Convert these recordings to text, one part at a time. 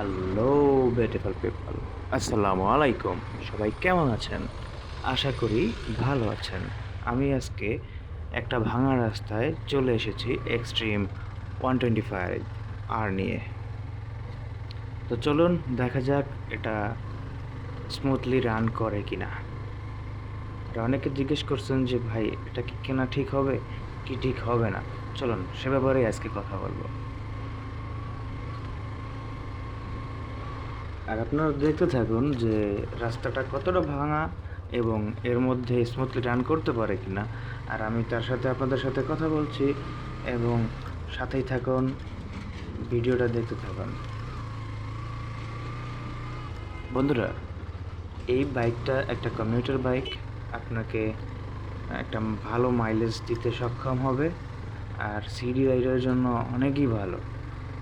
Hello beautiful people, আসসালামু আলাইকুম। সবাই কেমন আছেন? আশা করি ভালো আছেন। আমি আজকে একটা ভাঙা রাস্তায় চলে এসেছি এক্সট্রিম 125 আর নিয়ে। তো চলুন দেখা যাক এটা স্মুথলি রান করে কিনা। আর অনেকে জিজ্ঞেস করছেন যে ভাই এটা কি কেনা ঠিক হবে কি ঠিক হবে না। চলুন সে ব্যাপারে আজকে কথা বলবো। আর আপনারা দেখতে থাকুন যে রাস্তাটা কতটা ভাঙা এবং এর মধ্যে স্মুথলি রান করতে পারে কিনা। আর আমি তার সাথে আপনাদের সাথে কথা বলছি এবং সাথেই থাকুন, ভিডিওটা দেখতে থাকুন। বন্ধুরা, এই বাইকটা একটা কমিউটার বাইক, আপনাকে একটা ভালো মাইলেজ দিতে সক্ষম হবে। আর সিডি রাইডের জন্য অনেকই ভালো,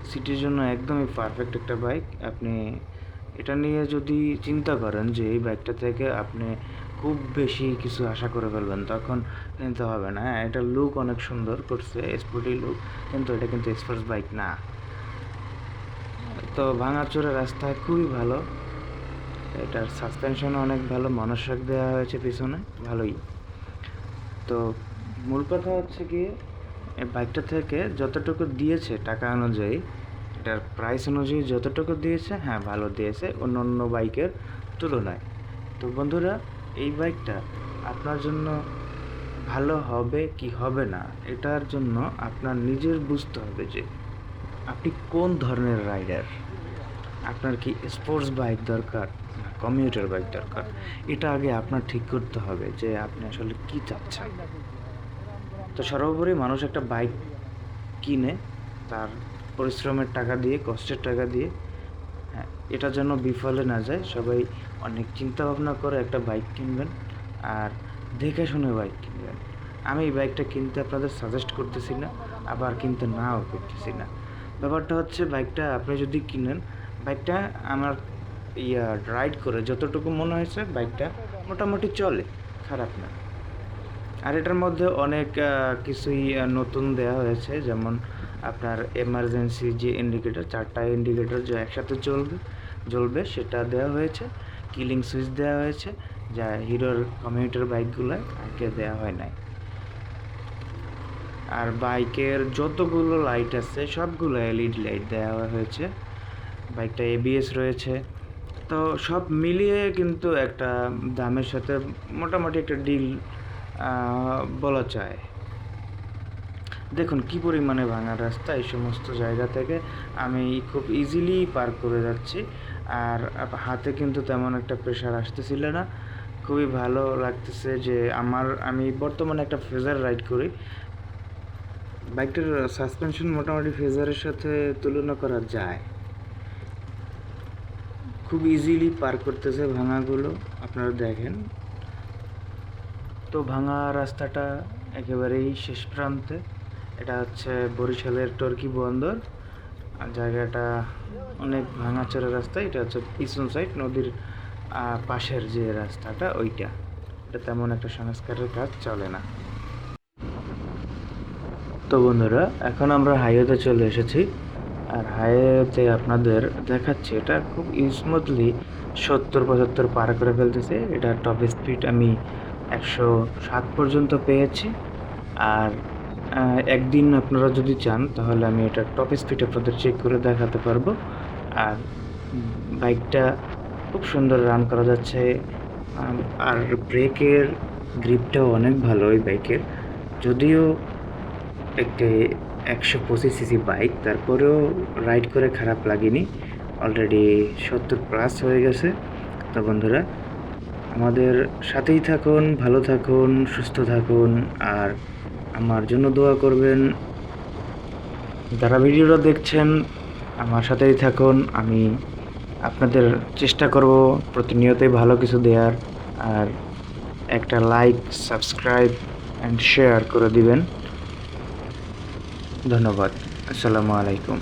সিটির জন্য একদমই পারফেক্ট একটা বাইক। আপনি এটা নিয়ে যদি চিন্তা করেন যে এই বাইকটা থেকে আপনি খুব বেশি কিছু আশা করে ফেলবেন, তখন কিনতে হবে না। হ্যাঁ, এটার লুক অনেক সুন্দর করছে, স্পোর্টি লুক, কিন্তু এটা কিন্তু এক্সপ্রেস বাইক না। তো ভাঙাচোরা রাস্তায় খুবই ভালো। এটার সাসপেনশনও অনেক ভালো, মনোশক দেওয়া হয়েছে পিছনে, ভালোই। তো মূল কথা হচ্ছে কি, এই বাইকটা থেকে যতটুকু দিয়েছে টাকা অনুযায়ী, এটার প্রাইস অনুযায়ী যতটুকু দিয়েছে, হ্যাঁ ভালো দিয়েছে অন্য অন্য বাইকের তুলনায়। তো বন্ধুরা, এই বাইকটা আপনার জন্য ভালো হবে কি হবে না, এটার জন্য আপনার নিজের বুঝতে হবে যে আপনি কোন ধরনের রাইডার। আপনার কি স্পোর্টস বাইক দরকার না কমিউটার বাইক দরকার, এটা আগে আপনার ঠিক করতে হবে যে আপনি আসলে কি চাচ্ছেন। তো সর্বোপরি মানুষ একটা বাইক কিনে তার পরিশ্রমের টাকা দিয়ে, কষ্টের টাকা দিয়ে। হ্যাঁ, এটা যেন বিফলে না যায়। সবাই অনেক চিন্তা ভাবনা করে একটা বাইক কিনবেন আর দেখে শুনে বাইক কিনবেন। আমি এই বাইকটা কিনতে আপনাদের সাজেস্ট করতেছি না, আবার কিনতে নাও করতেছি না। ব্যাপারটা হচ্ছে, বাইকটা আপনি যদি কিনেন, বাইকটা আমার রাইড করে যতটুকু মনে হয়েছে বাইকটা মোটামুটি চলে, খারাপ না। আর এটার মধ্যে অনেক কিছুই নতুন দেওয়া হয়েছে, যেমন আপনার এমার্জেন্সি যে ইন্ডিকেটর, 4টা ইন্ডিকেটর যে একসাথে জ্বলবে সেটা দেওয়া হয়েছে। কিলিং সুইচ দেওয়া হয়েছে, যা হিরোর কমিউটার বাইকগুলোয় আগে দেওয়া হয় নাই। আর বাইকের যতগুলো লাইট আছে সবগুলো এলইডি লাইট দেওয়া হয়েছে। বাইকটা এবিএস রয়েছে। তো সব মিলিয়ে কিন্তু একটা দামের সাথে মোটামুটি একটা ডিল বলা যায়। দেখুন কি পরিমাণে ভাঙা রাস্তা, এই সমস্ত জায়গা থেকে আমি খুব ইজিলি পার করে যাচ্ছি। আর হাতে কিন্তু তেমন একটা প্রেশার আসতেছিল না। খুবই ভালো লাগতেছে যে আমি বর্তমানে একটা ফেজার রাইড করি। বাইকটার সাসপেনশন মোটামুটি ফেজারের সাথে তুলনা করা যায়। খুব ইজিলি পার করতেছে ভাঙাগুলো, আপনারা দেখেন। তো ভাঙা রাস্তাটা একেবারেই শেষ প্রান্তে। এটা হচ্ছে বরিশালের টর্কি বন্দর। আর জায়গাটা অনেক ভাঙাচোরা রাস্তা। এটা হচ্ছে পিছন সাইড, নদীর পাশের যে রাস্তাটা ওইটা। এটা তেমন একটা সংস্কারের কাজ চলে না। তো বন্ধুরা, এখন আমরা হাইওয়েতে চলে এসেছি। আর হাইওয়েতে আপনাদের দেখাচ্ছি, এটা খুব স্মুথলি 70-75 পার করে ফেলতেছে। এটা টপ স্পিড আমি 107 পর্যন্ত পেয়েছি। আর একদিন আপনারা যদি চান তাহলে আমি এটা টপ স্পিড আপনাদের চেক করে দেখাতে পারবো। আর বাইকটা খুব সুন্দর রান করা যাচ্ছে। আর ব্রেকের গ্রিপটাও অনেক ভালো এই বাইকের। যদিও একটি 125 সিসি বাইক, তারপরেও রাইড করে খারাপ লাগেনি। অলরেডি 70+ হয়ে গেছে। তো বন্ধুরা, আমাদের সাথেই থাকুন, ভালো থাকুন, সুস্থ থাকুন, আর আমার জন্য দোয়া করবেন। যারা ভিডিওটা দেখছেন আমার সাথেই থাকুন। আমি আপনাদের চেষ্টা করব প্রতিনিয়তই ভালো কিছু দেওয়ার। আর একটা লাইক, সাবস্ক্রাইব অ্যান্ড শেয়ার করে দিবেন। ধন্যবাদ। আসসালামু আলাইকুম।